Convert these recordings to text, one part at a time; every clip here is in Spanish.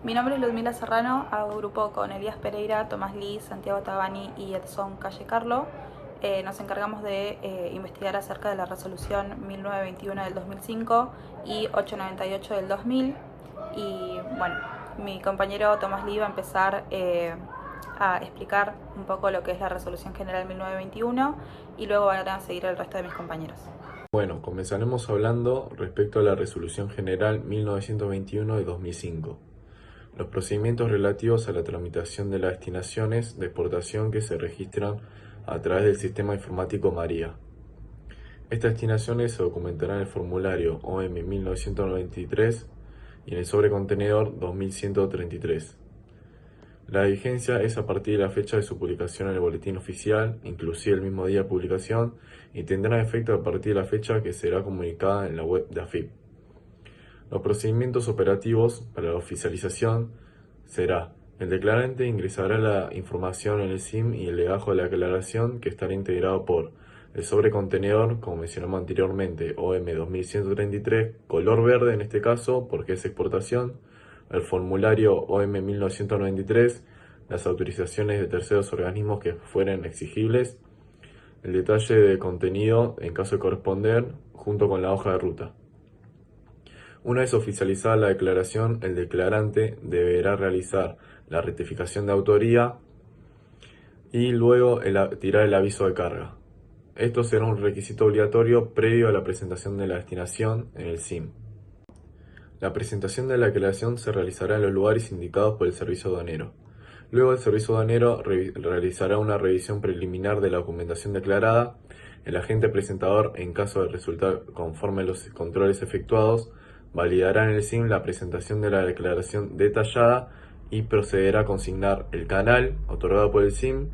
Mi nombre es Ludmila Serrano, hago grupo con Elías Pereira, Tomás Lee, Santiago Tabani y Edson Calle Carlo. Nos encargamos de investigar acerca de la resolución 1921 del 2005 y 898 del 2000. Y bueno, mi compañero Tomás Lee va a empezar a explicar un poco lo que es la resolución general 1921 y luego van a seguir el resto de mis compañeros. Bueno, comenzaremos hablando respecto a la Resolución General 1921 de 2005. Los procedimientos relativos a la tramitación de las destinaciones de exportación que se registran a través del sistema informático María. Estas destinaciones se documentarán en el formulario OM 1993 y en el sobrecontenedor 2133. La vigencia es a partir de la fecha de su publicación en el boletín oficial, inclusive el mismo día de publicación, y tendrá efecto a partir de la fecha que será comunicada en la web de AFIP. Los procedimientos operativos para la oficialización será: el declarante ingresará la información en el SIM y el legajo de la declaración, que estará integrado por el sobrecontenedor, como mencionamos anteriormente, OM 2133, color verde en este caso porque es exportación, el formulario OM 1993, las autorizaciones de terceros organismos que fueren exigibles, el detalle de contenido en caso de corresponder, junto con la hoja de ruta. Una vez oficializada la declaración, el declarante deberá realizar la rectificación de autoría y luego tirar el aviso de carga. Esto será un requisito obligatorio previo a la presentación de la destinación en el SIM. La presentación de la declaración se realizará en los lugares indicados por el servicio aduanero. Luego el servicio aduanero realizará una revisión preliminar de la documentación declarada. El agente presentador, en caso de resultar conforme a los controles efectuados, validará en el SIM la presentación de la declaración detallada y procederá a consignar el canal otorgado por el SIM,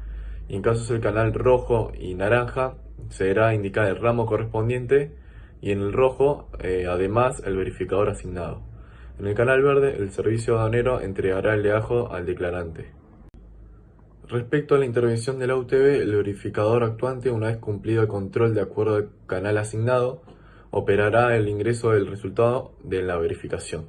y en caso es el canal rojo y naranja, se deberá indicar el ramo correspondiente, y en el rojo, además, el verificador asignado. En el canal verde, el servicio aduanero entregará el legajo al declarante. Respecto a la intervención de la UTV, el verificador actuante, una vez cumplido el control de acuerdo al canal asignado, operará el ingreso del resultado de la verificación.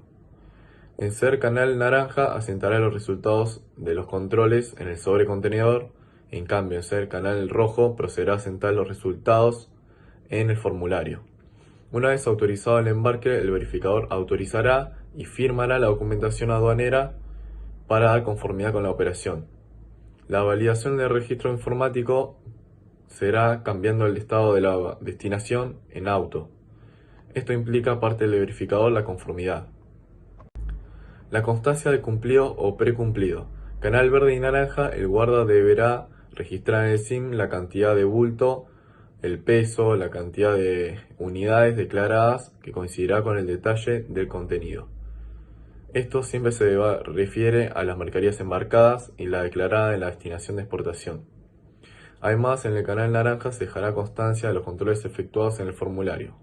En ser canal naranja, asentará los resultados de los controles en el sobrecontenedor. En cambio, en ser canal rojo, procederá a asentar los resultados en el formulario. Una vez autorizado el embarque, el verificador autorizará y firmará la documentación aduanera para dar conformidad con la operación. La validación del registro informático será cambiando el estado de la destinación en auto. Esto implica, aparte del verificador, la conformidad. La constancia de cumplido o precumplido. Canal verde y naranja, el guarda deberá registrar en el SIM la cantidad de bulto, el peso, la cantidad de unidades declaradas que coincidirá con el detalle del contenido. Esto siempre se refiere a las mercaderías embarcadas y la declarada en la destinación de exportación. Además, en el canal naranja se dejará constancia de los controles efectuados en el formulario.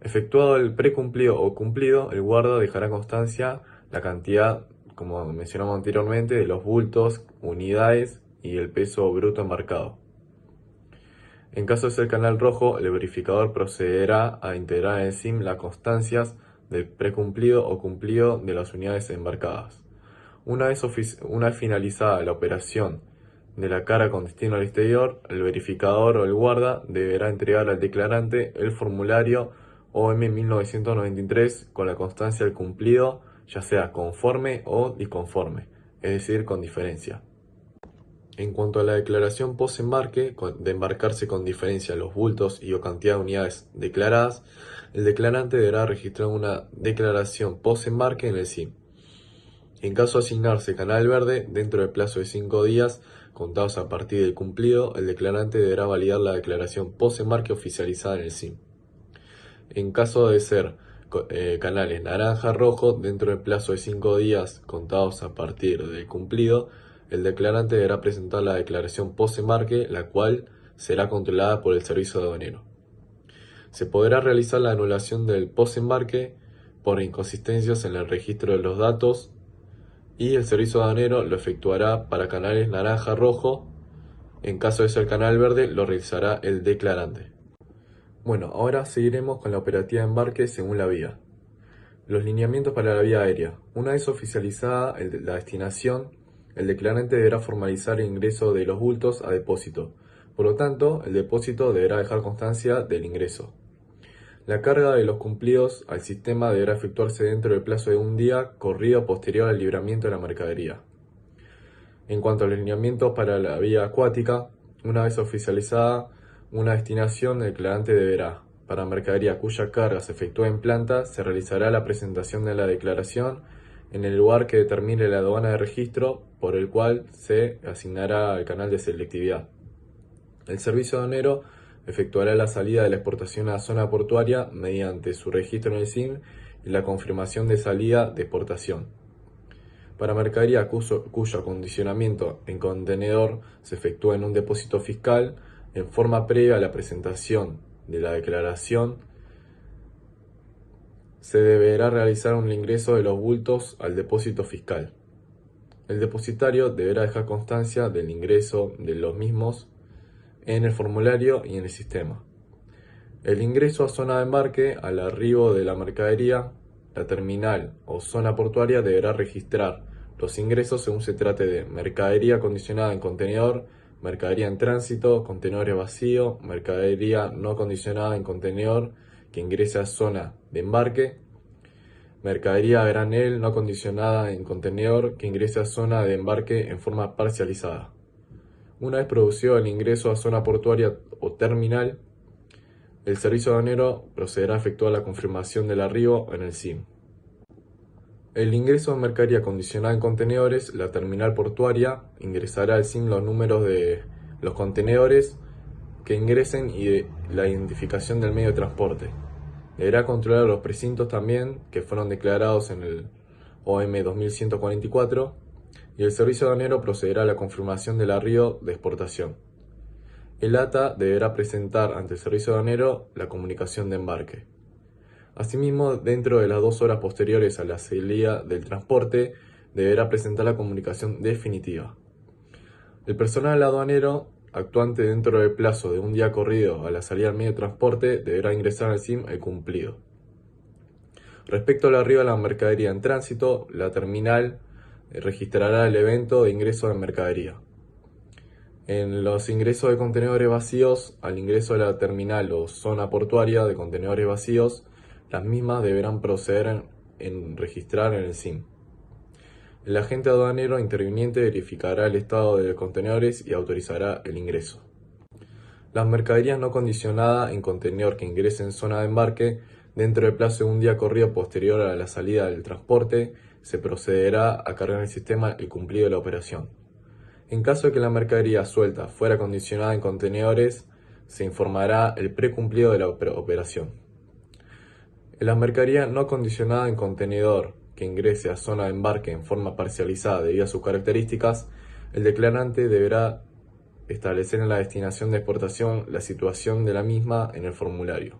Efectuado el precumplido o cumplido, el guarda dejará constancia la cantidad, como mencionamos anteriormente, de los bultos, unidades y el peso bruto embarcado. En caso de ser canal rojo, el verificador procederá a integrar en el SIM las constancias del precumplido o cumplido de las unidades embarcadas. Una vez finalizada la operación de la carga con destino al exterior, el verificador o el guarda deberá entregar al declarante el formulario OM 1993 con la constancia del cumplido, ya sea conforme o disconforme, es decir, con diferencia. En cuanto a la declaración post-embarque, de embarcarse con diferencia los bultos y o cantidad de unidades declaradas, el declarante deberá registrar una declaración post-embarque en el SIM. En caso de asignarse canal verde, dentro del plazo de 5 días, contados a partir del cumplido, el declarante deberá validar la declaración post-embarque oficializada en el SIM. En caso de ser canales naranja-rojo, dentro del plazo de 5 días, contados a partir del cumplido, el declarante deberá presentar la declaración post-embarque, la cual será controlada por el servicio aduanero. Se podrá realizar la anulación del post-embarque por inconsistencias en el registro de los datos, y el servicio aduanero lo efectuará para canales naranja-rojo. En caso de ser canal verde, lo realizará el declarante. Bueno, ahora seguiremos con la operativa de embarque según la vía. Los lineamientos para la vía aérea. Una vez oficializada la destinación, el declarante deberá formalizar el ingreso de los bultos a depósito. Por lo tanto, el depósito deberá dejar constancia del ingreso. La carga de los cumplidos al sistema deberá efectuarse dentro del plazo de un día corrido posterior al libramiento de la mercadería. En cuanto a los lineamientos para la vía acuática, una vez oficializada una destinación, el declarante deberá, para mercadería cuya carga se efectúe en planta, se realizará la presentación de la declaración en el lugar que determine la aduana de registro, por el cual se asignará al canal de selectividad. El servicio aduanero efectuará la salida de la exportación a la zona portuaria mediante su registro en el SIM y la confirmación de salida de exportación. Para mercadería cuyo acondicionamiento en contenedor se efectúa en un depósito fiscal, en forma previa a la presentación de la declaración, se deberá realizar un ingreso de los bultos al depósito fiscal. El depositario deberá dejar constancia del ingreso de los mismos en el formulario y en el sistema. El ingreso a zona de embarque al arribo de la mercadería, la terminal o zona portuaria deberá registrar los ingresos según se trate de mercadería acondicionada en contenedor, mercadería en tránsito, contenedores vacíos, mercadería no acondicionada en contenedor que ingrese a zona de embarque, mercadería a granel no acondicionada en contenedor que ingrese a zona de embarque en forma parcializada. Una vez producido el ingreso a zona portuaria o terminal, el servicio aduanero procederá a efectuar la confirmación del arribo en el SIM. El ingreso de mercadería acondicionada en contenedores, la terminal portuaria ingresará al SIM los números de los contenedores que ingresen y de la identificación del medio de transporte. Deberá controlar los precintos también que fueron declarados en el OM 2144 y el servicio aduanero procederá a la confirmación del arribo de exportación. El ATA deberá presentar ante el servicio aduanero la comunicación de embarque. Asimismo, dentro de las 2 horas posteriores a la salida del transporte, deberá presentar la comunicación definitiva. El personal aduanero actuante dentro del plazo de un día corrido a la salida del medio de transporte deberá ingresar al SIM el cumplido. Respecto al arribo de la mercadería en tránsito, la terminal registrará el evento de ingreso de mercadería. En los ingresos de contenedores vacíos, al ingreso de la terminal o zona portuaria de contenedores vacíos, las mismas deberán proceder en registrar en el SIM. El agente aduanero interviniente verificará el estado de los contenedores y autorizará el ingreso. Las mercaderías no condicionadas en contenedor que ingresen en zona de embarque, dentro del plazo de un día corrido posterior a la salida del transporte, se procederá a cargar en el sistema el cumplido de la operación. En caso de que la mercadería suelta fuera condicionada en contenedores, se informará el precumplido de la operación. En la mercadería no condicionada en contenedor que ingrese a zona de embarque en forma parcializada debido a sus características, el declarante deberá establecer en la destinación de exportación la situación de la misma en el formulario.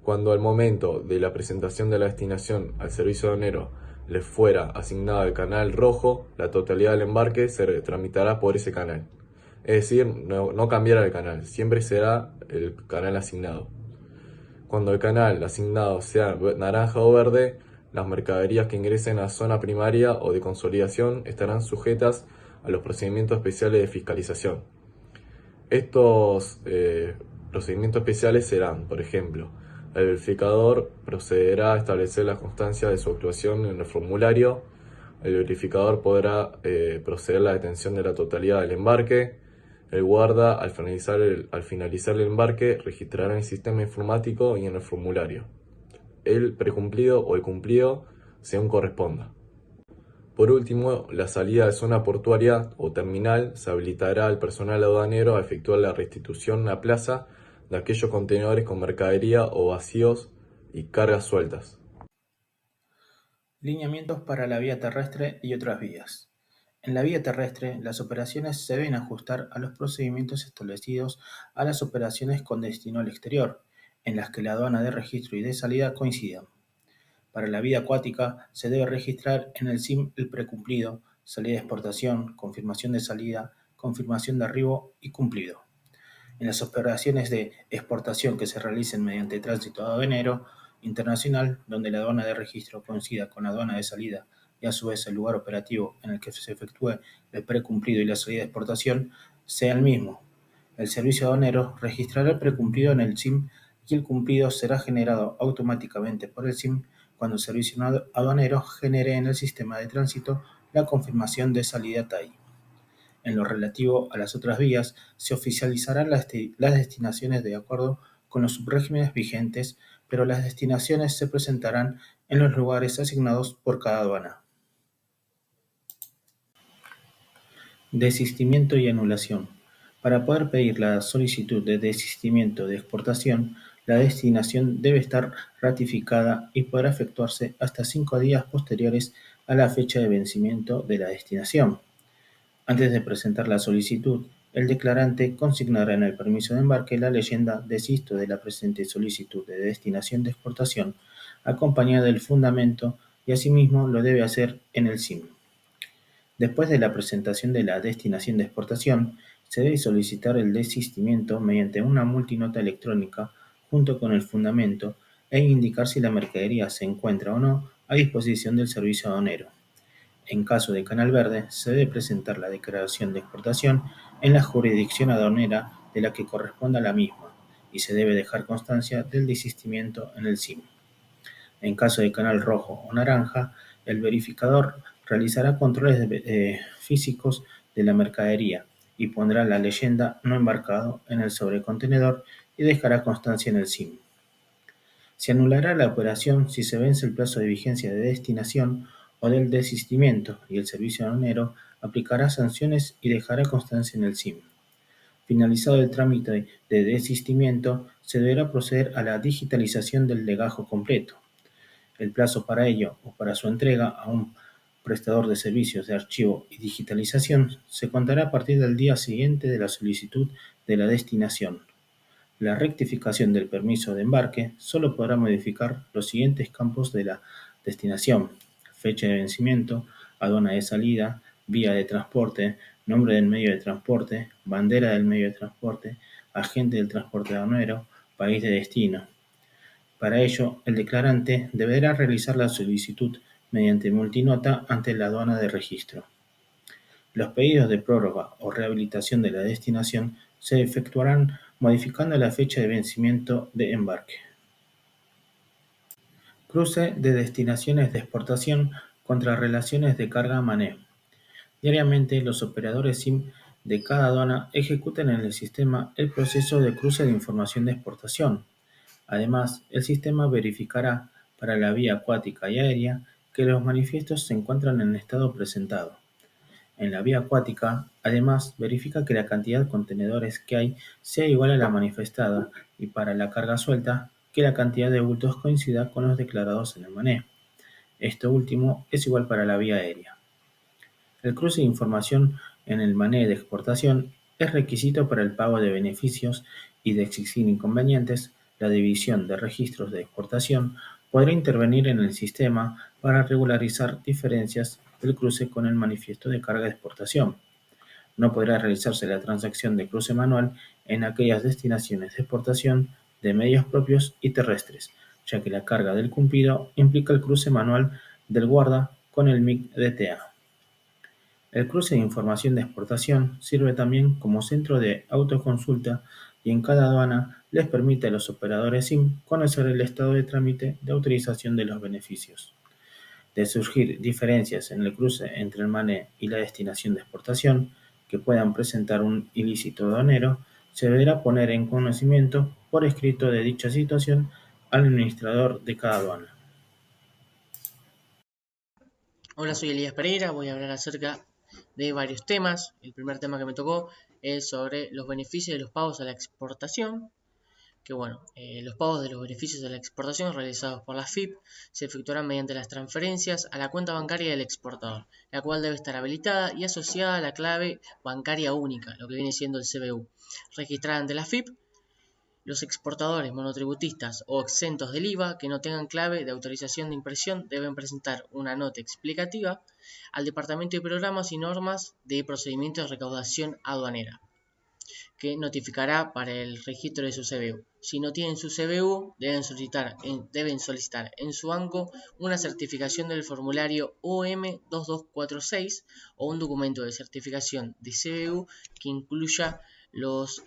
Cuando al momento de la presentación de la destinación al servicio aduanero le fuera asignado el canal rojo, la totalidad del embarque se tramitará por ese canal. Es decir, no cambiará el canal, siempre será el canal asignado. Cuando el canal asignado sea naranja o verde, las mercaderías que ingresen a zona primaria o de consolidación estarán sujetas a los procedimientos especiales de fiscalización. Estos procedimientos especiales serán, por ejemplo, el verificador procederá a establecer la constancia de su actuación en el formulario. El verificador podrá proceder a la detención de la totalidad del embarque. El guarda, al finalizar el embarque, registrará en el sistema informático y en el formulario el precumplido o el cumplido, según corresponda. Por último, la salida de zona portuaria o terminal se habilitará al personal aduanero a efectuar la restitución a plaza de aquellos contenedores con mercadería o vacíos y cargas sueltas. Lineamientos para la vía terrestre y otras vías. En la vía terrestre, las operaciones se deben ajustar a los procedimientos establecidos a las operaciones con destino al exterior, en las que la aduana de registro y de salida coincidan. Para la vía acuática, se debe registrar en el SIM el precumplido, salida de exportación, confirmación de salida, confirmación de arribo y cumplido. En las operaciones de exportación que se realicen mediante tránsito aduanero, internacional, donde la aduana de registro coincida con la aduana de salida y a su vez el lugar operativo en el que se efectúe el precumplido y la salida de exportación sea el mismo. El servicio aduanero registrará el precumplido en el SIM y el cumplido será generado automáticamente por el SIM cuando el servicio aduanero genere en el sistema de tránsito la confirmación de salida TAI. En lo relativo a las otras vías, se oficializarán las destinaciones de acuerdo con los subregímenes vigentes, pero las destinaciones se presentarán en los lugares asignados por cada aduana. Desistimiento y anulación. Para poder pedir la solicitud de desistimiento de exportación, la destinación debe estar ratificada y podrá efectuarse hasta 5 días posteriores a la fecha de vencimiento de la destinación. Antes de presentar la solicitud, el declarante consignará en el permiso de embarque la leyenda "Desisto de la presente solicitud de destinación de exportación", acompañada del fundamento, y asimismo lo debe hacer en el SIM. Después de la presentación de la destinación de exportación, se debe solicitar el desistimiento mediante una multinota electrónica junto con el fundamento e indicar si la mercadería se encuentra o no a disposición del servicio aduanero. En caso de canal verde, se debe presentar la declaración de exportación en la jurisdicción aduanera de la que corresponda la misma y se debe dejar constancia del desistimiento en el SIM. En caso de canal rojo o naranja, el verificador realizará controles físicos de la mercadería y pondrá la leyenda "no embarcado" en el sobrecontenedor y dejará constancia en el SIM. Se anulará la operación si se vence el plazo de vigencia de destinación o del desistimiento, y el servicio aduanero aplicará sanciones y dejará constancia en el SIM. Finalizado el trámite de desistimiento, se deberá proceder a la digitalización del legajo completo. El plazo para ello o para su entrega a un prestador de servicios de archivo y digitalización se contará a partir del día siguiente de la solicitud de la destinación. La rectificación del permiso de embarque solo podrá modificar los siguientes campos de la destinación: fecha de vencimiento, aduana de salida, vía de transporte, nombre del medio de transporte, bandera del medio de transporte, agente del transporte aduanero, país de destino. Para ello, el declarante deberá realizar la solicitud mediante multinota ante la aduana de registro. Los pedidos de prórroga o rehabilitación de la destinación se efectuarán modificando la fecha de vencimiento de embarque. Cruce de destinaciones de exportación contra relaciones de carga-manejo. Diariamente, los operadores SIM de cada aduana ejecutan en el sistema el proceso de cruce de información de exportación. Además, el sistema verificará para la vía acuática y aérea que los manifiestos se encuentran en estado presentado. En la vía acuática, además, verifica que la cantidad de contenedores que hay sea igual a la manifestada, y para la carga suelta, que la cantidad de bultos coincida con los declarados en el mané. Esto último es igual para la vía aérea. El cruce de información en el mané de exportación es requisito para el pago de beneficios, y de existir inconvenientes, la División de Registros de Exportación podrá intervenir en el sistema para regularizar diferencias del cruce con el manifiesto de carga de exportación. No podrá realizarse la transacción de cruce manual en aquellas destinaciones de exportación de medios propios y terrestres, ya que la carga del cumplido implica el cruce manual del guarda con el MIC DTA. El cruce de información de exportación sirve también como centro de autoconsulta, y en cada aduana les permite a los operadores SIM conocer el estado de trámite de autorización de los beneficios. De surgir diferencias en el cruce entre el mané y la destinación de exportación que puedan presentar un ilícito aduanero, se deberá poner en conocimiento por escrito de dicha situación al administrador de cada aduana. Hola, soy Elías Pereira, voy a hablar acerca de varios temas. El primer tema que me tocó es sobre los beneficios de los pagos a la exportación. Los pagos de los beneficios de la exportación realizados por la FIP se efectuarán mediante las transferencias a la cuenta bancaria del exportador, la cual debe estar habilitada y asociada a la clave bancaria única, lo que viene siendo el CBU, registrada ante la FIP. Los exportadores monotributistas o exentos del IVA que no tengan clave de autorización de impresión deben presentar una nota explicativa al Departamento de Programas y Normas de Procedimientos de Recaudación Aduanera. que notificará para el registro de su CBU. Si no tienen su CBU, deben solicitar en su banco una certificación del formulario OM2246 o un documento de certificación de CBU que incluya los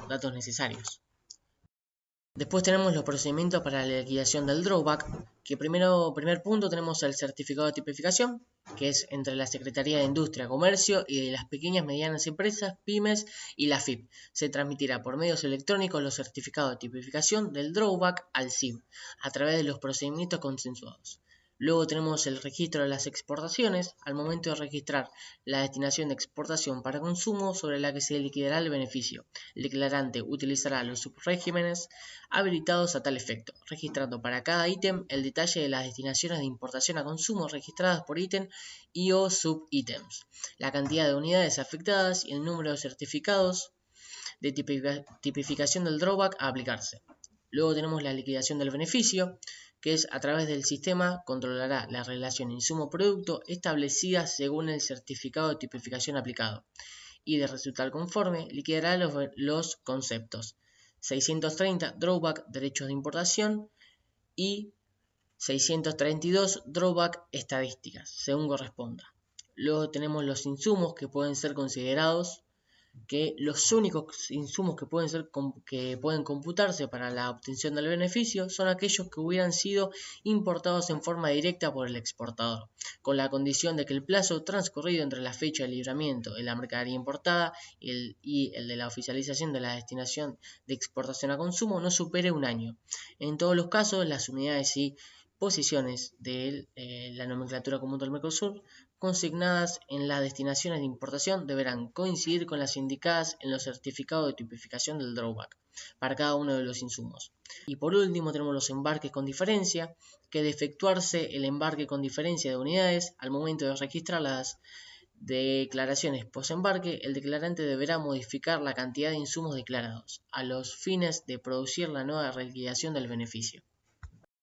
datos necesarios. Después tenemos los procedimientos para la liquidación del drawback, que primer punto tenemos el certificado de tipificación, que es entre la Secretaría de Industria, Comercio y de las pequeñas y medianas empresas, pymes y la FIP. Se transmitirá por medios electrónicos los certificados de tipificación del drawback al SIM, a través de los procedimientos consensuados. Luego tenemos el registro de las exportaciones, al momento de registrar la destinación de exportación para consumo sobre la que se liquidará el beneficio. El declarante utilizará los subregímenes habilitados a tal efecto, registrando para cada ítem el detalle de las destinaciones de importación a consumo registradas por ítem y o subítems, la cantidad de unidades afectadas y el número de certificados de tipificación del drawback a aplicarse. Luego tenemos la liquidación del beneficio, que es a través del sistema controlará la relación insumo-producto establecida según el certificado de tipificación aplicado y de resultar conforme liquidará los conceptos 630 drawback derechos de importación y 632 drawback estadísticas según corresponda. Luego tenemos los insumos que pueden ser considerados, que los únicos insumos que pueden computarse para la obtención del beneficio son aquellos que hubieran sido importados en forma directa por el exportador, con la condición de que el plazo transcurrido entre la fecha de libramiento de la mercadería importada y el de la oficialización de la destinación de exportación a consumo no supere un año. En todos los casos, las unidades y posiciones de la nomenclatura común del Mercosur consignadas en las destinaciones de importación deberán coincidir con las indicadas en los certificados de tipificación del drawback para cada uno de los insumos. Y por último tenemos los embarques con diferencia, que de efectuarse el embarque con diferencia de unidades, al momento de registrar las declaraciones post-embarque, el declarante deberá modificar la cantidad de insumos declarados a los fines de producir la nueva liquidación del beneficio.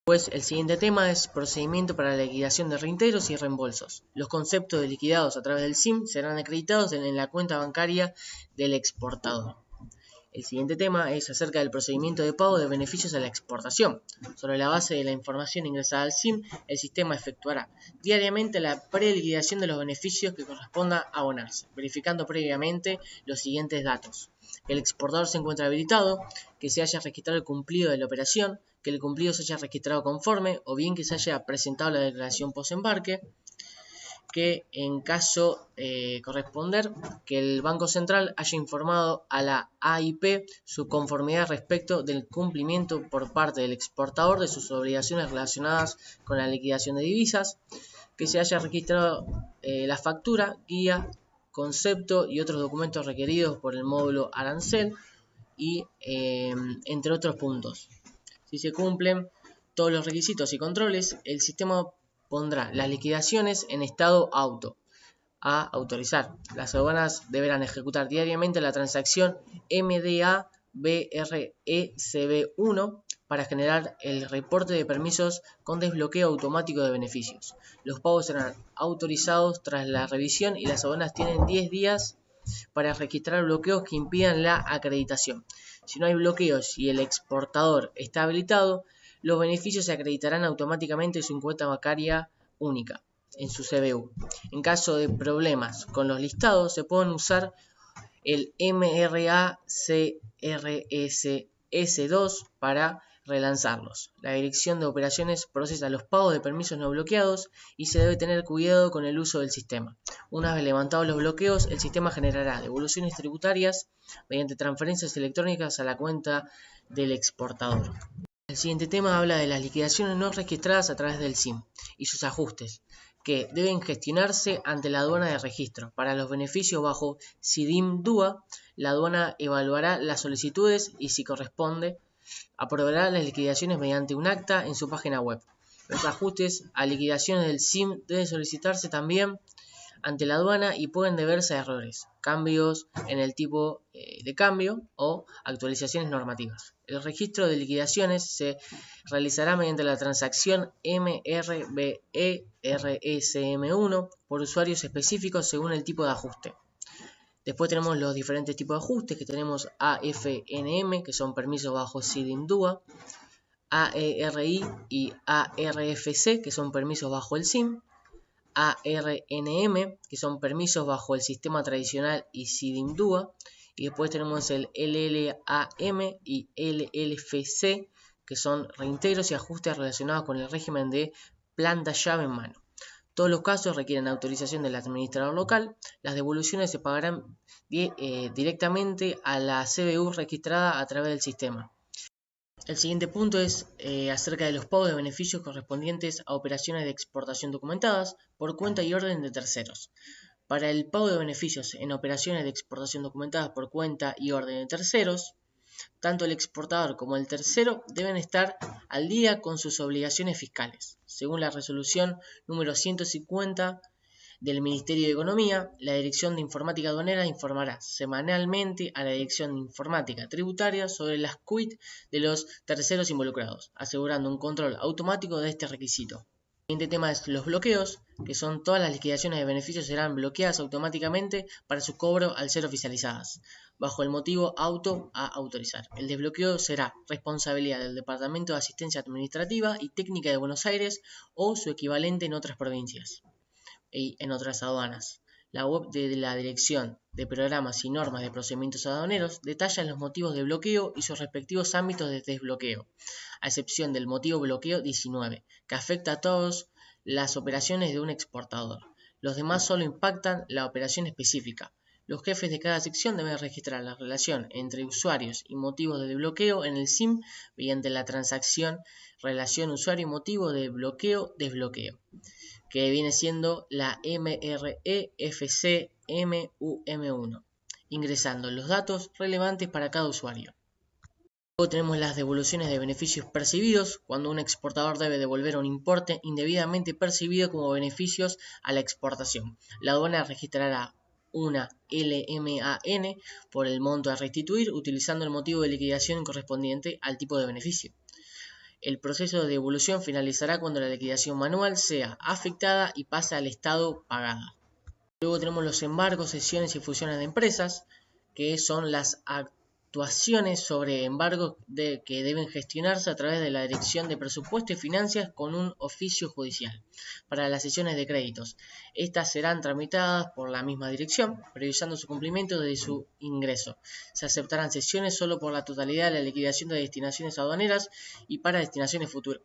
Pues el siguiente tema es procedimiento para la liquidación de reintegros y reembolsos. Los conceptos de liquidados a través del SIM serán acreditados en la cuenta bancaria del exportador. El siguiente tema es acerca del procedimiento de pago de beneficios a la exportación. Sobre la base de la información ingresada al SIM, el sistema efectuará diariamente la preliquidación de los beneficios que corresponda abonarse, verificando previamente los siguientes datos: que el exportador se encuentra habilitado, que se haya registrado el cumplido de la operación, que el cumplido se haya registrado conforme, o bien que se haya presentado la declaración post-embarque, que en caso corresponder, que el Banco Central haya informado a la AIP su conformidad respecto del cumplimiento por parte del exportador de sus obligaciones relacionadas con la liquidación de divisas, que se haya registrado la factura, guía, concepto y otros documentos requeridos por el módulo arancel y entre otros puntos. Si se cumplen todos los requisitos y controles, el sistema pondrá las liquidaciones en estado auto a autorizar. Las aduanas deberán ejecutar diariamente la transacción MDA-BRECB1 para generar el reporte de permisos con desbloqueo automático de beneficios. Los pagos serán autorizados tras la revisión y las aduanas tienen 10 días para registrar bloqueos que impidan la acreditación. Si no hay bloqueos y el exportador está habilitado, los beneficios se acreditarán automáticamente en su cuenta bancaria única, en su CBU. En caso de problemas con los listados, se pueden usar el MRACRSS2 para relanzarlos. La Dirección de Operaciones procesa los pagos de permisos no bloqueados y se debe tener cuidado con el uso del sistema. Una vez levantados los bloqueos, el sistema generará devoluciones tributarias mediante transferencias electrónicas a la cuenta del exportador. El siguiente tema habla de las liquidaciones no registradas a través del SIM y sus ajustes, que deben gestionarse ante la aduana de registro. Para los beneficios bajo SIDIM-DUA, la aduana evaluará las solicitudes y, si corresponde, aprobará las liquidaciones mediante un acta en su página web. Los ajustes a liquidaciones del SIM deben solicitarse también ante la aduana y pueden deberse a errores, cambios en el tipo de cambio o actualizaciones normativas. El registro de liquidaciones se realizará mediante la transacción MRBERSM1 por usuarios específicos según el tipo de ajuste. Después tenemos los diferentes tipos de ajustes, que tenemos AFNM, que son permisos bajo SIDIM-DUA, AERI y ARFC, que son permisos bajo el SIM, ARNM, que son permisos bajo el sistema tradicional y SIDIM-DUA, y después tenemos el LLAM y LLFC, que son reintegros y ajustes relacionados con el régimen de planta llave en mano. Todos los casos requieren autorización del administrador local. Las devoluciones se pagarán directamente a la CBU registrada a través del sistema. El siguiente punto es acerca de los pagos de beneficios correspondientes a operaciones de exportación documentadas por cuenta y orden de terceros. Para el pago de beneficios en operaciones de exportación documentadas por cuenta y orden de terceros, tanto el exportador como el tercero deben estar al día con sus obligaciones fiscales. Según la resolución número 150 del Ministerio de Economía, la Dirección de Informática Aduanera informará semanalmente a la Dirección de Informática Tributaria sobre las quit de los terceros involucrados, asegurando un control automático de este requisito. El siguiente tema es los bloqueos, que son todas las liquidaciones de beneficios serán bloqueadas automáticamente para su cobro al ser oficializadas, bajo el motivo auto a autorizar. El desbloqueo será responsabilidad del Departamento de Asistencia Administrativa y Técnica de Buenos Aires o su equivalente en otras provincias y en otras aduanas. La web de la Dirección de Programas y Normas de Procedimientos Aduaneros detalla los motivos de bloqueo y sus respectivos ámbitos de desbloqueo, a excepción del motivo bloqueo 19, que afecta a todas las operaciones de un exportador. Los demás solo impactan la operación específica. Los jefes de cada sección deben registrar la relación entre usuarios y motivos de desbloqueo en el SIM mediante la transacción relación usuario y motivo de bloqueo-desbloqueo, que viene siendo la MREFCMUM1, ingresando los datos relevantes para cada usuario. Luego tenemos las devoluciones de beneficios percibidos, cuando un exportador debe devolver un importe indebidamente percibido como beneficios a la exportación. La aduana registrará una LMAN por el monto a restituir, utilizando el motivo de liquidación correspondiente al tipo de beneficio. El proceso de devolución finalizará cuando la liquidación manual sea afectada y pase al estado pagada. Luego tenemos los embargos, cesiones y fusiones de empresas, que son las actuaciones sobre embargos que deben gestionarse a través de la Dirección de Presupuesto y Finanzas con un oficio judicial. Para las cesiones de créditos, estas serán tramitadas por la misma dirección, previsando su cumplimiento desde su ingreso. Se aceptarán cesiones solo por la totalidad de la liquidación de destinaciones aduaneras y para destinaciones futuras,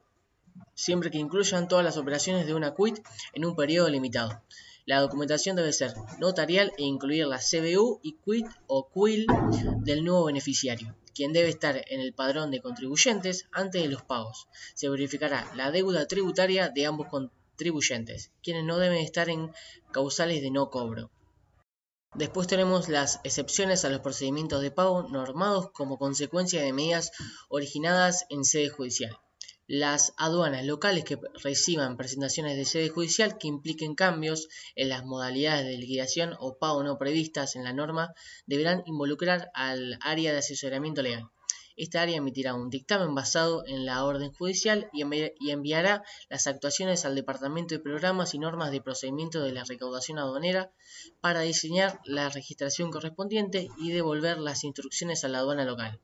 siempre que incluyan todas las operaciones de una quit en un periodo limitado. La documentación debe ser notarial e incluir la CBU y quit o QUIL del nuevo beneficiario, quien debe estar en el padrón de contribuyentes antes de los pagos. Se verificará la deuda tributaria de ambos contribuyentes, quienes no deben estar en causales de no cobro. Después tenemos las excepciones a los procedimientos de pago normados como consecuencia de medidas originadas en sede judicial. Las aduanas locales que reciban presentaciones de sede judicial que impliquen cambios en las modalidades de liquidación o pago no previstas en la norma deberán involucrar al área de asesoramiento legal. Esta área emitirá un dictamen basado en la orden judicial y enviará las actuaciones al Departamento de Programas y Normas de Procedimiento de la Recaudación Aduanera para diseñar la registración correspondiente y devolver las instrucciones a la aduana local.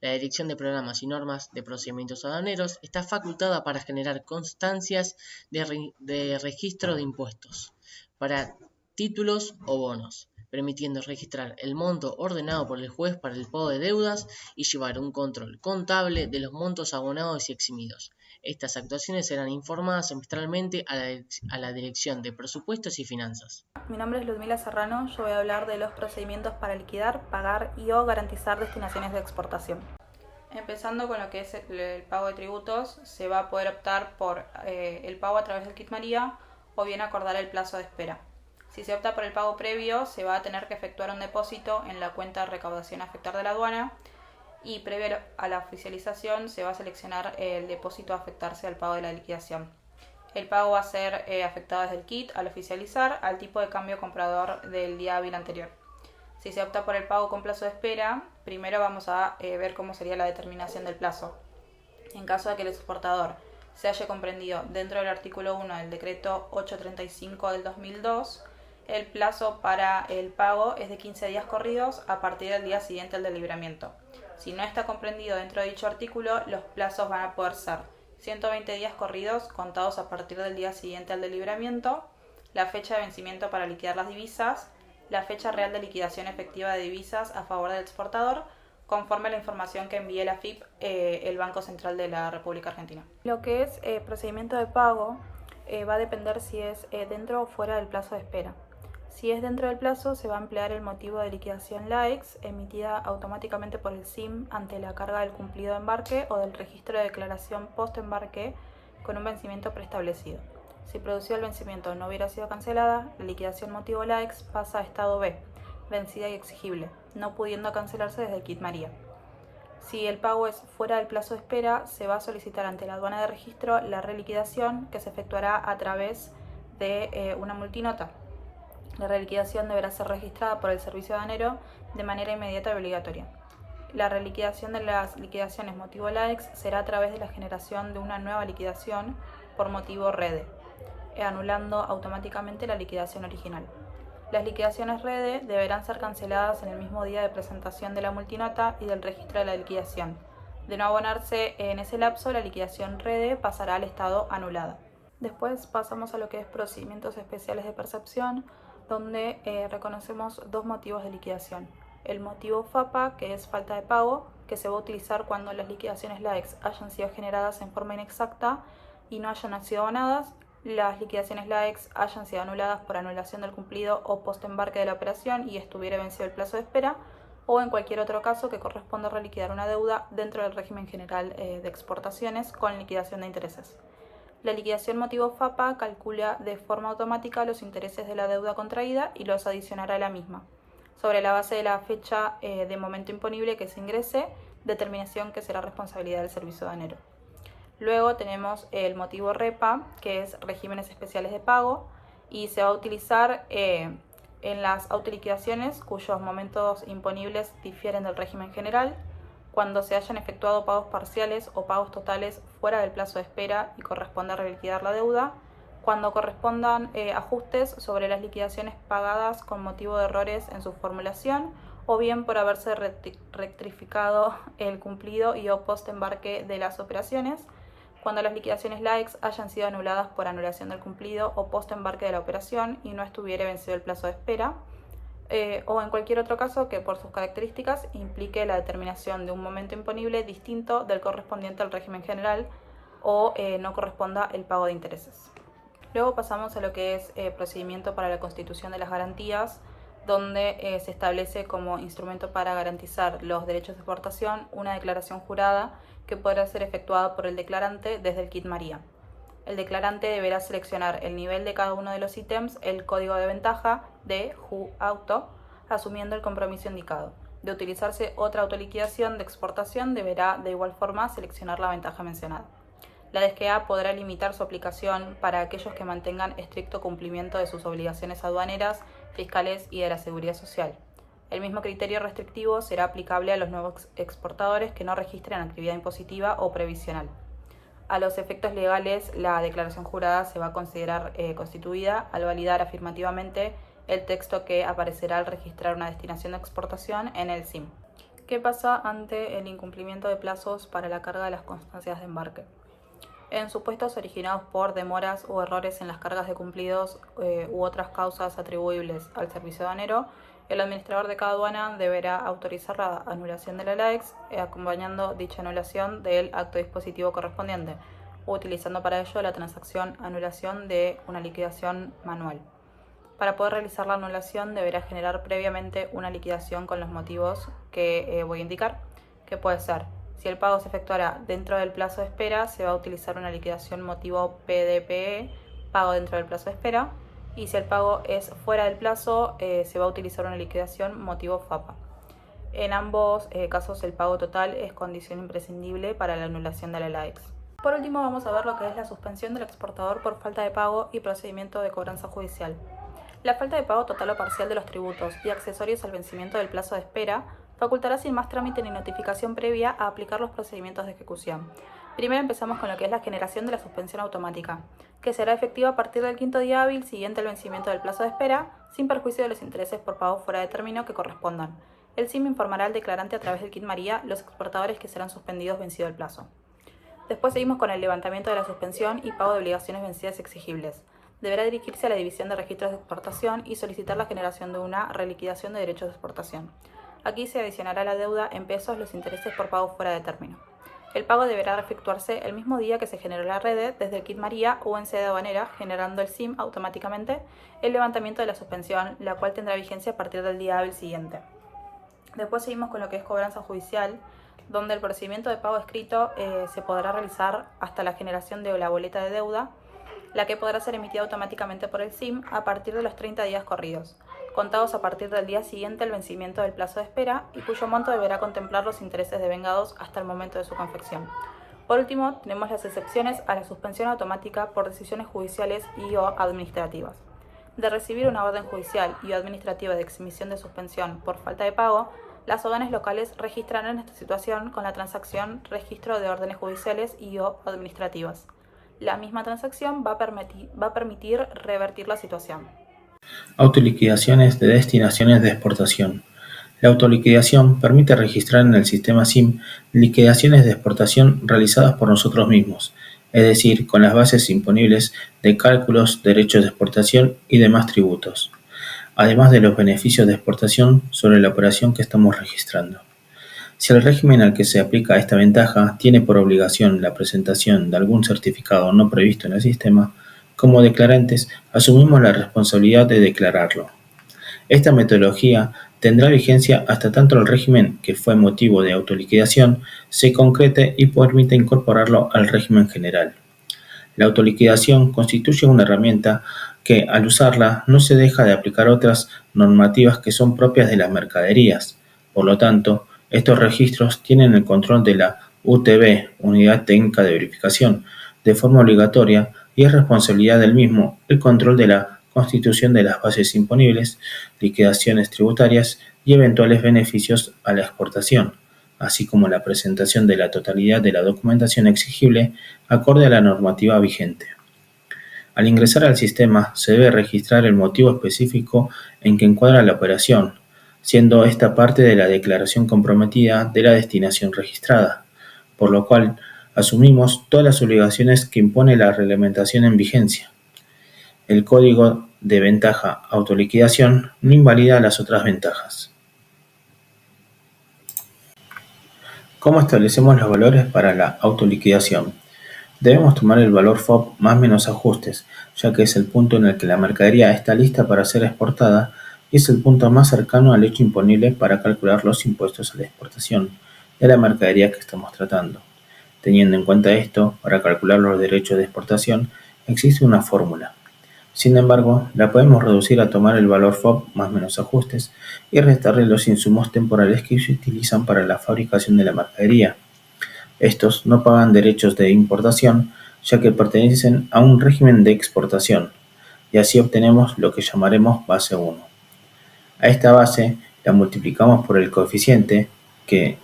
La Dirección de Programas y Normas de Procedimientos Aduaneros está facultada para generar constancias de registro de impuestos para títulos o bonos, permitiendo registrar el monto ordenado por el juez para el pago de deudas y llevar un control contable de los montos abonados y eximidos. Estas actuaciones serán informadas semestralmente a la Dirección de Presupuestos y Finanzas. Mi nombre es Ludmila Serrano, yo voy a hablar de los procedimientos para liquidar, pagar y o garantizar destinaciones de exportación. Empezando con lo que es el pago de tributos, se va a poder optar por el pago a través del Kit María o bien acordar el plazo de espera. Si se opta por el pago previo, se va a tener que efectuar un depósito en la cuenta de recaudación a efectuar de la aduana y previo a la oficialización se va a seleccionar el depósito a afectarse al pago de la liquidación. El pago va a ser afectado desde el kit al oficializar al tipo de cambio comprador del día hábil anterior. Si se opta por el pago con plazo de espera, primero vamos a ver cómo sería la determinación del plazo. En caso de que el exportador se haya comprendido dentro del artículo 1 del decreto 835 del 2002, El plazo para el pago es de 15 días corridos a partir del día siguiente al del libramiento. Si no está comprendido dentro de dicho artículo, los plazos van a poder ser 120 días corridos contados a partir del día siguiente al del libramiento, la fecha de vencimiento para liquidar las divisas, la fecha real de liquidación efectiva de divisas a favor del exportador, conforme a la información que envíe la FIP, el Banco Central de la República Argentina. Lo que es procedimiento de pago va a depender si es dentro o fuera del plazo de espera. Si es dentro del plazo, se va a emplear el motivo de liquidación LAEX, emitida automáticamente por el SIM ante la carga del cumplido de embarque o del registro de declaración post-embarque con un vencimiento preestablecido. Si producido el vencimiento no hubiera sido cancelada, la liquidación motivo LAEX pasa a estado B, vencida y exigible, no pudiendo cancelarse desde el Kit María. Si el pago es fuera del plazo de espera, se va a solicitar ante la aduana de registro la reliquidación, que se efectuará a través de una multinota. La reliquidación deberá ser registrada por el servicio aduanero de manera inmediata y obligatoria. La reliquidación de las liquidaciones motivo LAEX será a través de la generación de una nueva liquidación por motivo REDE, anulando automáticamente la liquidación original. Las liquidaciones REDE deberán ser canceladas en el mismo día de presentación de la multinota y del registro de la liquidación. De no abonarse en ese lapso, la liquidación REDE pasará al estado anulada. Después pasamos a lo que es procedimientos especiales de percepción, donde reconocemos dos motivos de liquidación. El motivo FAPA, que es falta de pago, que se va a utilizar cuando las liquidaciones LAEX hayan sido generadas en forma inexacta y no hayan sido abonadas, las liquidaciones LAEX hayan sido anuladas por anulación del cumplido o post-embarque de la operación y estuviera vencido el plazo de espera, o en cualquier otro caso que corresponda reliquidar una deuda dentro del régimen general de exportaciones con liquidación de intereses. La liquidación motivo FAPA calcula de forma automática los intereses de la deuda contraída y los adicionará a la misma, sobre la base de la fecha de momento imponible que se ingrese, determinación que será responsabilidad del servicio aduanero. Luego tenemos el motivo REPA, que es regímenes especiales de pago, y se va a utilizar en las autoliquidaciones cuyos momentos imponibles difieren del régimen general, cuando se hayan efectuado pagos parciales o pagos totales fuera del plazo de espera y corresponda reliquidar la deuda, cuando correspondan ajustes sobre las liquidaciones pagadas con motivo de errores en su formulación, o bien por haberse rectificado el cumplido y o post-embarque de las operaciones, cuando las liquidaciones LAEX hayan sido anuladas por anulación del cumplido o post-embarque de la operación y no estuviera vencido el plazo de espera, o en cualquier otro caso que por sus características implique la determinación de un momento imponible distinto del correspondiente al régimen general o no corresponda el pago de intereses. Luego pasamos a lo que es procedimiento para la constitución de las garantías, donde se establece como instrumento para garantizar los derechos de exportación una declaración jurada que podrá ser efectuada por el declarante desde el Kit María. El declarante deberá seleccionar el nivel de cada uno de los ítems, el código de ventaja de Auto, asumiendo el compromiso indicado. De utilizarse otra autoliquidación de exportación, deberá de igual forma seleccionar la ventaja mencionada. La DGA podrá limitar su aplicación para aquellos que mantengan estricto cumplimiento de sus obligaciones aduaneras, fiscales y de la seguridad social. El mismo criterio restrictivo será aplicable a los nuevos exportadores que no registren actividad impositiva o previsional. A los efectos legales, la declaración jurada se va a considerar constituida al validar afirmativamente el texto que aparecerá al registrar una destinación de exportación en el SIM. ¿Qué pasa ante el incumplimiento de plazos para la carga de las constancias de embarque? En supuestos originados por demoras o errores en las cargas de cumplidos u otras causas atribuibles al servicio aduanero, el administrador de cada aduana deberá autorizar la anulación de la LAEX, acompañando dicha anulación del acto dispositivo correspondiente, o utilizando para ello la transacción anulación de una liquidación manual. Para poder realizar la anulación deberá generar previamente una liquidación con los motivos que voy a indicar, que puede ser: si el pago se efectuará dentro del plazo de espera, se va a utilizar una liquidación motivo PDPE, pago dentro del plazo de espera, y si el pago es fuera del plazo, se va a utilizar una liquidación motivo FAPA. En ambos casos el pago total es condición imprescindible para la anulación de la LAEX. Por último vamos a ver lo que es la suspensión del exportador por falta de pago y procedimiento de cobranza judicial. La falta de pago total o parcial de los tributos y accesorios al vencimiento del plazo de espera facultará sin más trámite ni notificación previa a aplicar los procedimientos de ejecución. Primero empezamos con lo que es la generación de la suspensión automática, que será efectiva a partir del 5.º día hábil siguiente al vencimiento del plazo de espera, sin perjuicio de los intereses por pago fuera de término que correspondan. El SIM informará al declarante a través del Kit María los exportadores que serán suspendidos vencido el plazo. Después seguimos con el levantamiento de la suspensión y pago de obligaciones vencidas exigibles. Deberá dirigirse a la División de Registros de Exportación y solicitar la generación de una reliquidación de derechos de exportación. Aquí se adicionará a la deuda en pesos los intereses por pago fuera de término. El pago deberá efectuarse el mismo día que se generó la red desde el Kit María o en sede aduanera, generando el SIM automáticamente el levantamiento de la suspensión, la cual tendrá vigencia a partir del día hábil siguiente. Después seguimos con lo que es cobranza judicial, donde el procedimiento de pago escrito se podrá realizar hasta la generación de la boleta de deuda, la que podrá ser emitida automáticamente por el SIM a partir de los 30 días corridos, contados a partir del día siguiente al vencimiento del plazo de espera y cuyo monto deberá contemplar los intereses devengados hasta el momento de su confección. Por último, tenemos las excepciones a la suspensión automática por decisiones judiciales y o administrativas. De recibir una orden judicial y o administrativa de exhibición de suspensión por falta de pago, las órdenes locales registrarán esta situación con la transacción registro de órdenes judiciales y o administrativas. La misma transacción va a permitir revertir la situación. Autoliquidaciones de destinaciones de exportación. La autoliquidación permite registrar en el sistema SIM liquidaciones de exportación realizadas por nosotros mismos, es decir, con las bases imponibles de cálculos, derechos de exportación y demás tributos, además de los beneficios de exportación sobre la operación que estamos registrando. Si el régimen al que se aplica esta ventaja tiene por obligación la presentación de algún certificado no previsto en el sistema, como declarantes asumimos la responsabilidad de declararlo. Esta metodología tendrá vigencia hasta tanto el régimen que fue motivo de autoliquidación se concrete y permita incorporarlo al régimen general. La autoliquidación constituye una herramienta que, al usarla, no se deja de aplicar otras normativas que son propias de las mercaderías. Por lo tanto, estos registros tienen el control de la UTV, Unidad Técnica de Verificación, de forma obligatoria y es responsabilidad del mismo el control de la constitución de las bases imponibles, liquidaciones tributarias y eventuales beneficios a la exportación, así como la presentación de la totalidad de la documentación exigible acorde a la normativa vigente. Al ingresar al sistema se debe registrar el motivo específico en que encuadra la operación, siendo esta parte de la declaración comprometida de la destinación registrada, por lo cual asumimos todas las obligaciones que impone la reglamentación en vigencia. El código de ventaja autoliquidación no invalida las otras ventajas. ¿Cómo establecemos los valores para la autoliquidación? Debemos tomar el valor FOB más menos ajustes, ya que es el punto en el que la mercadería está lista para ser exportada y es el punto más cercano al hecho imponible para calcular los impuestos a la exportación de la mercadería que estamos tratando. Teniendo en cuenta esto, para calcular los derechos de exportación existe una fórmula. Sin embargo, la podemos reducir a tomar el valor FOB más menos ajustes y restarle los insumos temporales que se utilizan para la fabricación de la mercadería. Estos no pagan derechos de importación, ya que pertenecen a un régimen de exportación, y así obtenemos lo que llamaremos base 1. A esta base la multiplicamos por el coeficiente que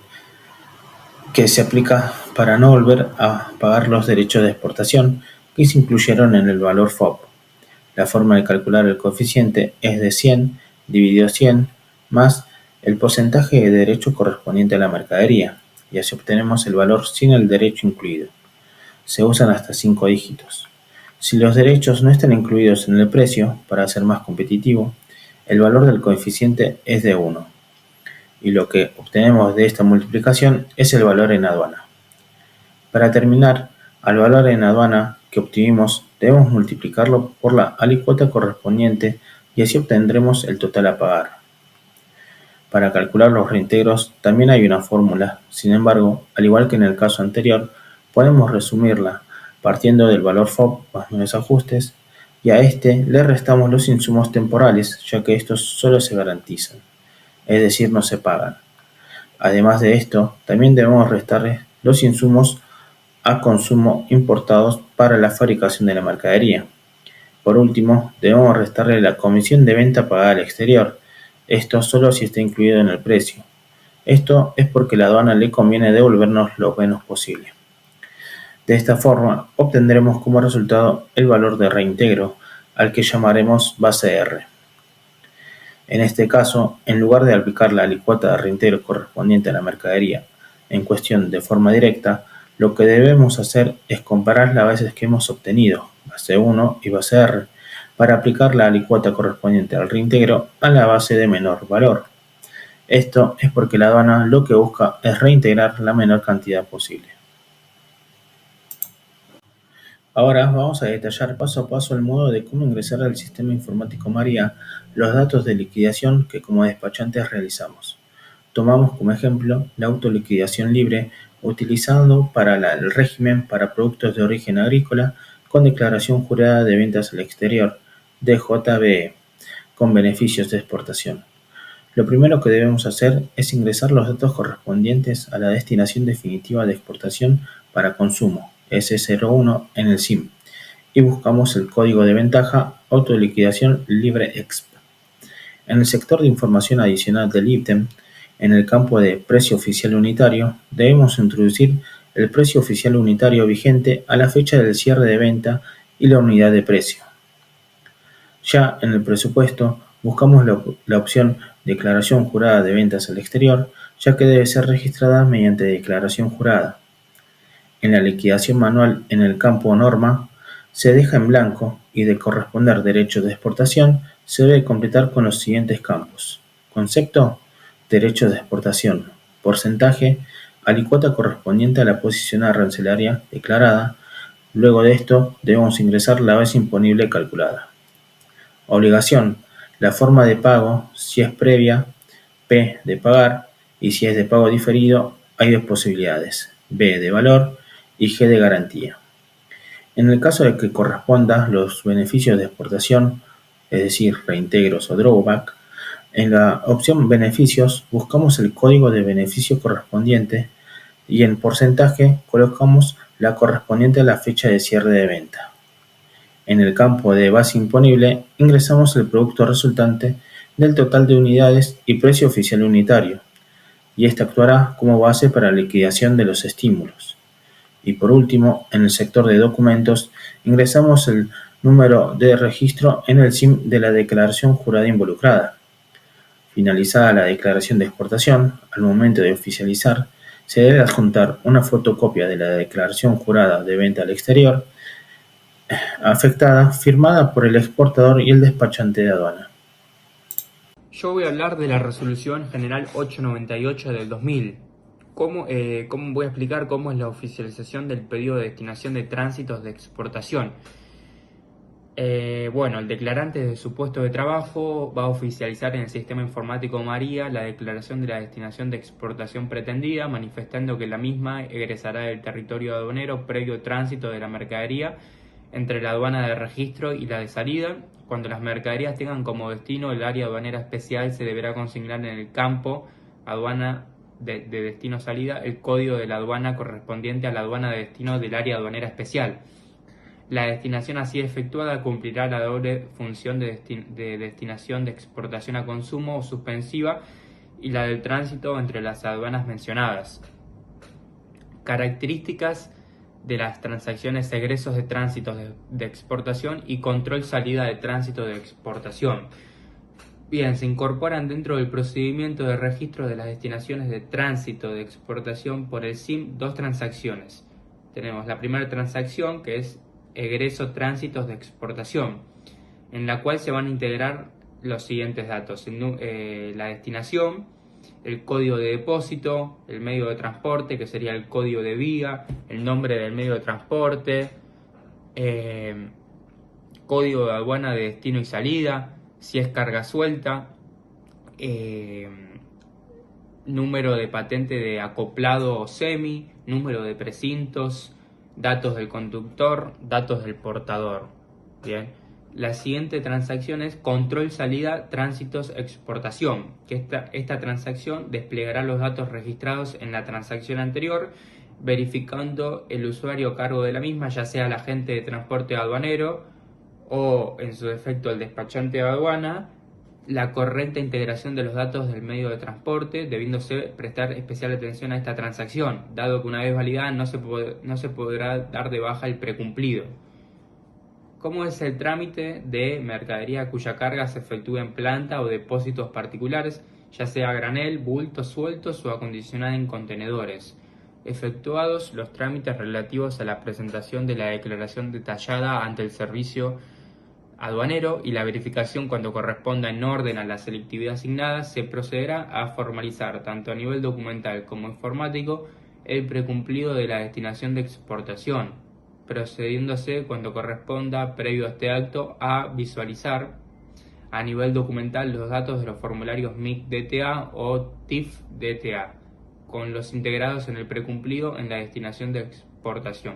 se aplica para no volver a pagar los derechos de exportación que se incluyeron en el valor FOB. La forma de calcular el coeficiente es de 100 dividido 100 más el porcentaje de derecho correspondiente a la mercadería, y así obtenemos el valor sin el derecho incluido. Se usan hasta 5 dígitos. Si los derechos no están incluidos en el precio, para ser más competitivo, el valor del coeficiente es de 1, y lo que obtenemos de esta multiplicación es el valor en aduana. Para terminar, al valor en aduana que obtuvimos debemos multiplicarlo por la alícuota correspondiente y así obtendremos el total a pagar. Para calcular los reintegros también hay una fórmula, sin embargo, al igual que en el caso anterior, podemos resumirla partiendo del valor FOB más menos ajustes y a este le restamos los insumos temporales, ya que estos solo se garantizan, es decir, no se pagan. Además de esto, también debemos restarle los insumos a consumo importados para la fabricación de la mercadería. Por último, debemos restarle la comisión de venta pagada al exterior, esto solo si está incluido en el precio. Esto es porque la aduana le conviene devolvernos lo menos posible. De esta forma, obtendremos como resultado el valor de reintegro, al que llamaremos base R. En este caso, en lugar de aplicar la alícuota de reintegro correspondiente a la mercadería en cuestión de forma directa, lo que debemos hacer es comparar las bases que hemos obtenido, base 1 y base R, para aplicar la alícuota correspondiente al reintegro a la base de menor valor. Esto es porque la aduana lo que busca es reintegrar la menor cantidad posible. Ahora vamos a detallar paso a paso el modo de cómo ingresar al sistema informático María los datos de liquidación que como despachantes realizamos. Tomamos como ejemplo la autoliquidación libre utilizando para el régimen para productos de origen agrícola con declaración jurada de ventas al exterior, DJBE, con beneficios de exportación. Lo primero que debemos hacer es ingresar los datos correspondientes a la destinación definitiva de exportación para consumo, S01, en el SIM, y buscamos el código de ventaja autoliquidación libre exp. En el sector de información adicional del ítem, en el campo de precio oficial unitario, debemos introducir el precio oficial unitario vigente a la fecha del cierre de venta y la unidad de precio. Ya en el presupuesto, buscamos la opción declaración jurada de ventas al exterior, ya que debe ser registrada mediante declaración jurada. En la liquidación manual en el campo norma, se deja en blanco y de corresponder derechos de exportación, se debe completar con los siguientes campos. Concepto, derechos de exportación. Porcentaje, alícuota correspondiente a la posición arancelaria declarada. Luego de esto, debemos ingresar la base imponible calculada. Obligación, la forma de pago, si es previa, P de pagar, y si es de pago diferido, hay dos posibilidades, B de valor y G de garantía. En el caso de que corresponda los beneficios de exportación, es decir, reintegros o drawback, en la opción beneficios buscamos el código de beneficio correspondiente y en porcentaje colocamos la correspondiente a la fecha de cierre de venta. En el campo de base imponible ingresamos el producto resultante del total de unidades y precio oficial unitario, y este actuará como base para la liquidación de los estímulos. Y por último, en el sector de documentos, ingresamos el número de registro en el SIM de la declaración jurada involucrada. Finalizada la declaración de exportación, al momento de oficializar, se debe adjuntar una fotocopia de la declaración jurada de venta al exterior afectada, firmada por el exportador y el despachante de aduana. Yo voy a hablar de la Resolución General 898 del 2000. ¿Cómo voy a explicar cómo es la oficialización del pedido de destinación de tránsitos de exportación? El declarante de su puesto de trabajo va a oficializar en el sistema informático María la declaración de la destinación de exportación pretendida, manifestando que la misma egresará del territorio aduanero previo tránsito de la mercadería entre la aduana de registro y la de salida. Cuando las mercaderías tengan como destino el área aduanera especial, se deberá consignar en el campo aduana de destino salida el código de la aduana correspondiente a la aduana de destino del área aduanera especial. La destinación así efectuada cumplirá la doble función de destinación de exportación a consumo o suspensiva y la del tránsito entre las aduanas mencionadas. Características de las transacciones egresos de tránsitos de exportación y control salida de tránsito de exportación. Bien, se incorporan dentro del procedimiento de registro de las destinaciones de tránsito de exportación por el SIM dos transacciones. Tenemos la primera transacción, que es egreso tránsitos de exportación, en la cual se van a integrar los siguientes datos: la destinación, el código de depósito, el medio de transporte, que sería el código de vía, el nombre del medio de transporte, código de aduana de destino y salida, si es carga suelta, número de patente de acoplado o semi, número de precintos, datos del conductor, datos del portador. Bien. La siguiente transacción es control salida tránsitos exportación, que esta transacción desplegará los datos registrados en la transacción anterior, verificando el usuario a cargo de la misma, ya sea el agente de transporte aduanero o en su defecto el despachante de aduana, la correcta integración de los datos del medio de transporte, debiéndose prestar especial atención a esta transacción, dado que una vez validada no se podrá dar de baja el precumplido. ¿Cómo es el trámite de mercadería cuya carga se efectúa en planta o depósitos particulares, ya sea a granel, bultos sueltos o acondicionada en contenedores? Efectuados los trámites relativos a la presentación de la declaración detallada ante el servicio aduanero y la verificación cuando corresponda en orden a la selectividad asignada, se procederá a formalizar, tanto a nivel documental como informático, el precumplido de la destinación de exportación, procediéndose cuando corresponda, previo a este acto, a visualizar a nivel documental los datos de los formularios MIC-DTA o TIF-DTA, con los integrados en el precumplido en la destinación de exportación.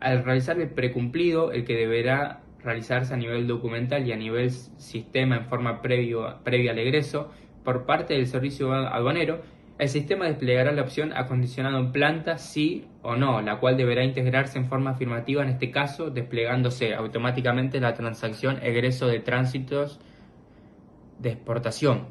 Al realizar el precumplido, el que deberá realizarse a nivel documental y a nivel sistema en forma previa al egreso por parte del servicio aduanero, el sistema desplegará la opción acondicionado en planta sí o no, la cual deberá integrarse en forma afirmativa, en este caso desplegándose automáticamente la transacción egreso de tránsitos de exportación,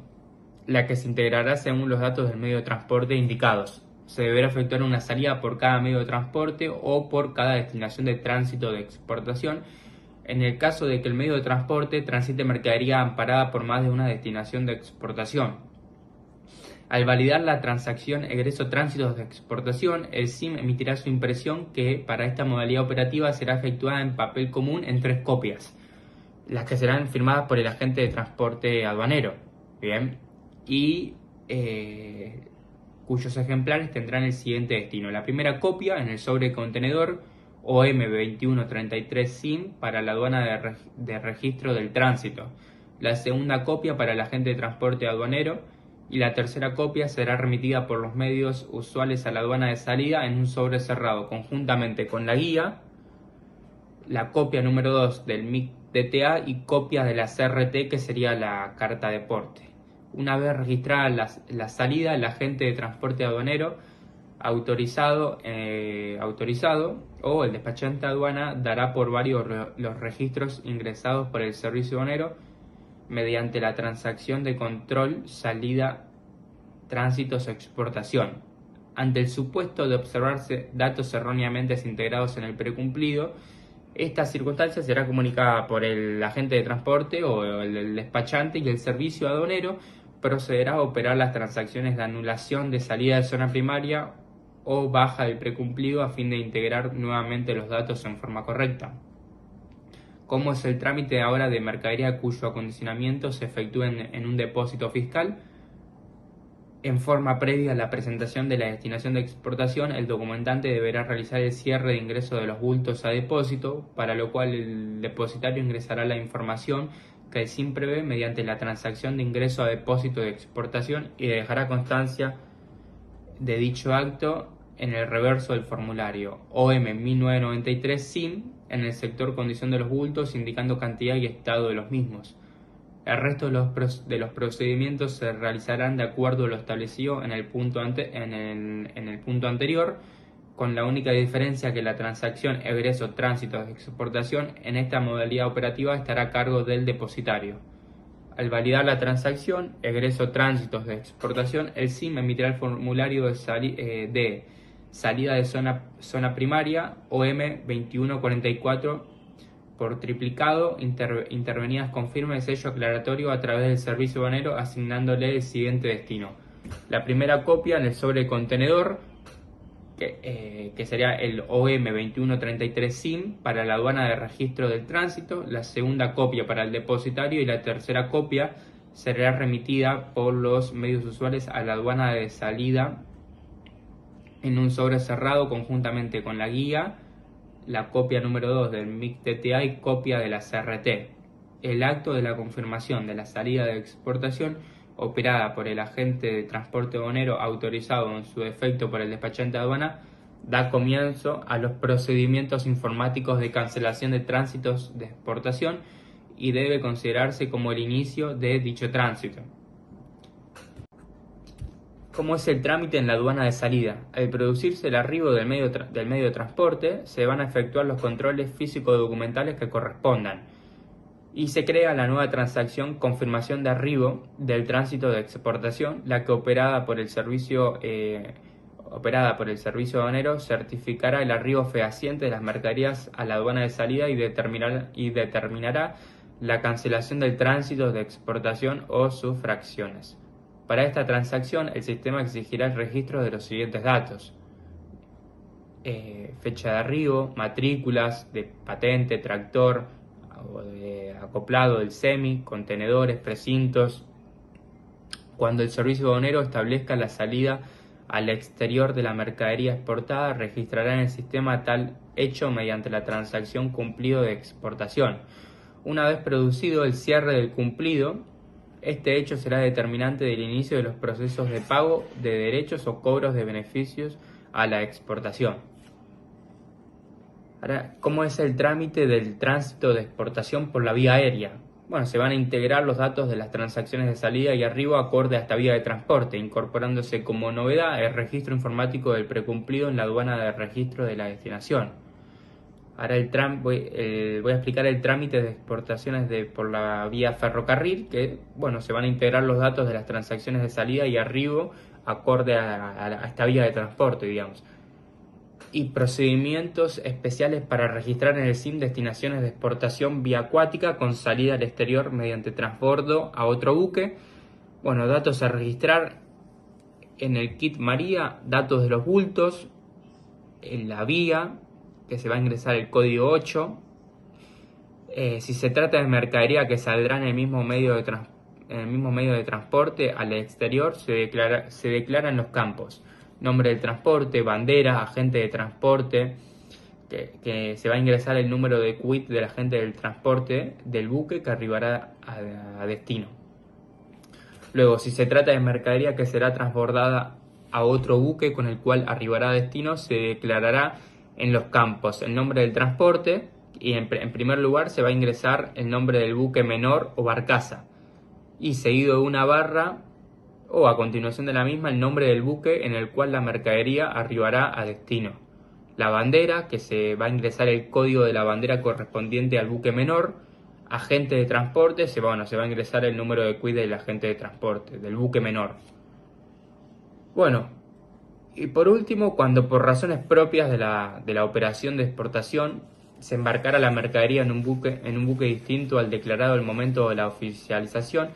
la que se integrará según los datos del medio de transporte indicados. Se deberá efectuar una salida por cada medio de transporte o por cada destinación de tránsito de exportación, en el caso de que el medio de transporte transite mercadería amparada por más de una destinación de exportación. Al validar la transacción egreso-tránsitos de exportación, el SIM emitirá su impresión, que para esta modalidad operativa será efectuada en papel común en 3 copias, las que serán firmadas por el agente de transporte aduanero, bien, y cuyos ejemplares tendrán el siguiente destino. La primera copia en el sobre contenedor OM2133 SIM para la aduana de registro del tránsito, la segunda copia para el agente de transporte aduanero y la tercera copia será remitida por los medios usuales a la aduana de salida en un sobre cerrado conjuntamente con la guía, la copia número 2 del MIC-DTA y copia de la CRT, que sería la carta de porte. Una vez registrada la salida, el agente de transporte aduanero autorizado o el despachante de aduana dará por varios los registros ingresados por el servicio aduanero mediante la transacción de control, salida, tránsitos o exportación. Ante el supuesto de observarse datos erróneamente integrados en el precumplido, esta circunstancia será comunicada por el agente de transporte o el despachante, y el servicio aduanero procederá a operar las transacciones de anulación de salida de zona primaria o baja del precumplido a fin de integrar nuevamente los datos en forma correcta. ¿Cómo es el trámite ahora de mercadería cuyo acondicionamiento se efectúa en un depósito fiscal? En forma previa a la presentación de la destinación de exportación, el documentante deberá realizar el cierre de ingreso de los bultos a depósito, para lo cual el depositario ingresará la información que el SIM prevé mediante la transacción de ingreso a depósito de exportación y dejará constancia de dicho acto en el reverso del formulario OM1993 SIM en el sector condición de los bultos, indicando cantidad y estado de los mismos. El resto de los procedimientos se realizarán de acuerdo a lo establecido en el punto anterior, con la única diferencia que la transacción egreso-tránsito de exportación en esta modalidad operativa estará a cargo del depositario. Al validar la transacción egreso-tránsitos de exportación, el SIM emitirá el formulario de salida de zona primaria OM2144 por triplicado, intervenidas con firma de sello aclaratorio a través del servicio aduanero, asignándole el siguiente destino. La primera copia en el sobre contenedor, que sería el OM2133 SIM para la aduana de registro del tránsito, la segunda copia para el depositario y la tercera copia será remitida por los medios usuales a la aduana de salida en un sobre cerrado conjuntamente con la guía, la copia número 2 del MIC-DTA y copia de la CRT. El acto de la confirmación de la salida de exportación, operada por el agente de transporte aduanero autorizado en su defecto por el despachante de aduana, da comienzo a los procedimientos informáticos de cancelación de tránsitos de exportación y debe considerarse como el inicio de dicho tránsito. ¿Cómo es el trámite en la aduana de salida? Al producirse el arribo del medio de transporte, se van a efectuar los controles físico-documentales que correspondan y se crea la nueva transacción confirmación de arribo del tránsito de exportación, la que operada por el servicio aduanero certificará el arribo fehaciente de las mercaderías a la aduana de salida y determinará la cancelación del tránsito de exportación o sus fracciones. Para esta transacción, el sistema exigirá el registro de los siguientes datos: fecha de arribo, matrículas de patente, tractor o de acoplado del semi, contenedores, precintos. Cuando el servicio aduanero establezca la salida al exterior de la mercadería exportada, registrará en el sistema tal hecho mediante la transacción cumplido de exportación. Una vez producido el cierre del cumplido, este hecho será determinante del inicio de los procesos de pago de derechos o cobros de beneficios a la exportación. Ahora, ¿cómo es el trámite del tránsito de exportación por la vía aérea? Bueno, se van a integrar los datos de las transacciones de salida y arribo acorde a esta vía de transporte, incorporándose como novedad el registro informático del precumplido en la aduana de registro de la destinación. Ahora voy a explicar el trámite de exportaciones por la vía ferrocarril, que se van a integrar los datos de las transacciones de salida y arribo acorde a esta vía de transporte, digamos. Y procedimientos especiales para registrar en el SIM destinaciones de exportación vía acuática con salida al exterior mediante transbordo a otro buque. Datos a registrar en el kit María, datos de los bultos, en la vía, que se va a ingresar el código 8. Si se trata de mercadería que saldrá en el mismo medio de transporte al exterior, se declaran los campos: nombre del transporte, bandera, agente de transporte, que se va a ingresar el número de quit del agente del transporte del buque que arribará a destino. Luego, si se trata de mercadería que será transbordada a otro buque con el cual arribará a destino, se declarará en los campos el nombre del transporte y en primer lugar se va a ingresar el nombre del buque menor o barcaza y seguido de una barra o a continuación de la misma el nombre del buque en el cual la mercadería arribará a destino. La bandera, que se va a ingresar el código de la bandera correspondiente al buque menor. Agente de transporte, se va a ingresar el número de quit del agente de transporte, del buque menor. Y por último, cuando por razones propias de la operación de exportación se embarcara la mercadería en un buque distinto al declarado al momento de la oficialización,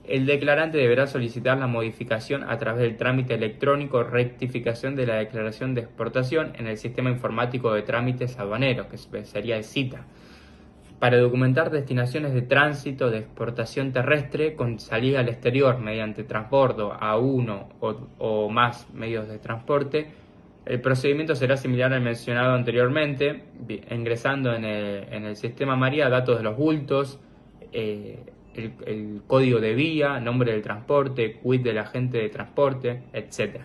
el declarante deberá solicitar la modificación a través del trámite electrónico rectificación de la declaración de exportación en el sistema informático de trámites aduaneros, que sería el SITA, para documentar destinaciones de tránsito de exportación terrestre con salida al exterior mediante transbordo a uno o más medios de transporte. El procedimiento será similar al mencionado anteriormente, ingresando en el sistema María datos de los bultos, el código de vía, nombre del transporte, quit del agente de transporte, etc.